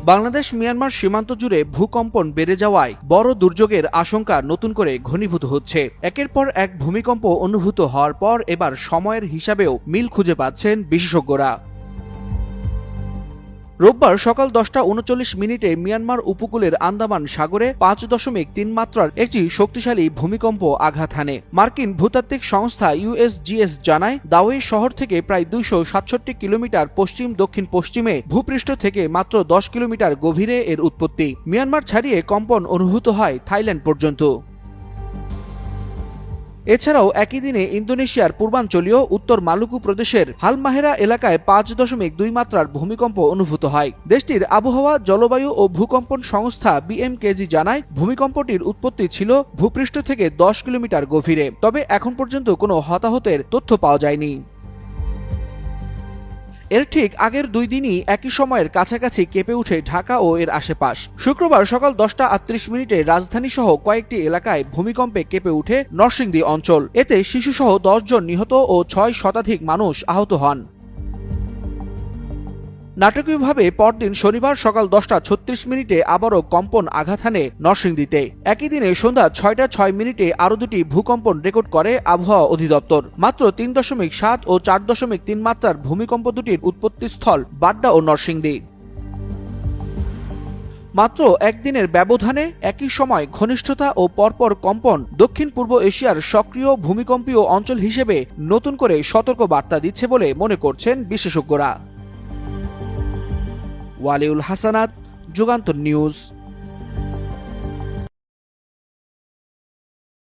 Bangladesh Myanmar সীমান্ত জুড়ে ভূকম্পন বেড়ে যাওয়ায় বড় দুর্যোগের আশঙ্কা নতুন করে ঘনীভূত হচ্ছে। একের পর এক ভূমিকম্প অনুভূত হওয়ার পর এবার সময়ের হিসাবেও মিল খুঁজে পাচ্ছেন বিশেষজ্ঞরা। রোববার সকাল 10:39 মিয়ানমার উপকূলের আন্দামান সাগরে 5.3 মাত্রার একটি শক্তিশালী ভূমিকম্প আঘাত হানে। মার্কিন ভূতাত্ত্বিক সংস্থা USGS জানায়, দাওয়ে শহর থেকে প্রায় 267 কিলোমিটার পশ্চিম দক্ষিণ পশ্চিমে ভূপৃষ্ঠ থেকে মাত্র 10 কিলোমিটার গভীরে এর উৎপত্তি। মিয়ানমার ছাড়িয়ে কম্পন অনুভূত হয় থাইল্যান্ড পর্যন্ত। এছাড়াও একই দিনে ইন্দোনেশিয়ার পূর্বাঞ্চলীয় উত্তর মালুকু প্রদেশের হালমাহেরা এলাকায় 5.2 মাত্রার ভূমিকম্প অনুভূত হয়। দেশটির আবহাওয়া, জলবায়ু ও ভূকম্পন সংস্থা BMKG জানায়, ভূমিকম্পটির উৎপত্তি ছিল ভূপৃষ্ঠ থেকে 10 কিলোমিটার গভীরে। তবে এখন পর্যন্ত কোনো হতাহতের তথ্য পাওয়া যায়নি। এর ঠিক আগের 2 দিনই একই সময়ের কাছাকাছি কেঁপে ওঠে ঢাকা ও এর আশেপাশ। শুক্রবার সকাল 10:38 রাজধানী সহ কয়েকটি এলাকায় ভূমিকম্পে কেঁপে ওঠে নরসিংদী অঞ্চল। এতে শিশুসহ 10 জন নিহত ও 6 শতাধিক মানুষ আহত হন। নাটকীয়ভাবে পরদিন শনিবার সকাল 10:36 আবারও কম্পন আঘাত হানে নরসিংদীতে। একই দিনে সন্ধ্যা 6:06 আরও 2টি ভূকম্পন রেকর্ড করে আবহাওয়া অধিদপ্তর। মাত্র 3.7 ও 4.3 মাত্রার ভূমিকম্প দুটির উৎপত্তিস্থল বাড্ডা ও নরসিংদী। মাত্র একদিনের ব্যবধানে একই সময় ঘনিষ্ঠতা ও পরপর কম্পন দক্ষিণ পূর্ব এশিয়ার সক্রিয় ভূমিকম্পীয় অঞ্চল হিসেবে নতুন করে সতর্ক বার্তা দিচ্ছে বলে মনে করছেন বিশেষজ্ঞরা। ওয়ালিউল হাসানাত, যুগান্তর নিউজ।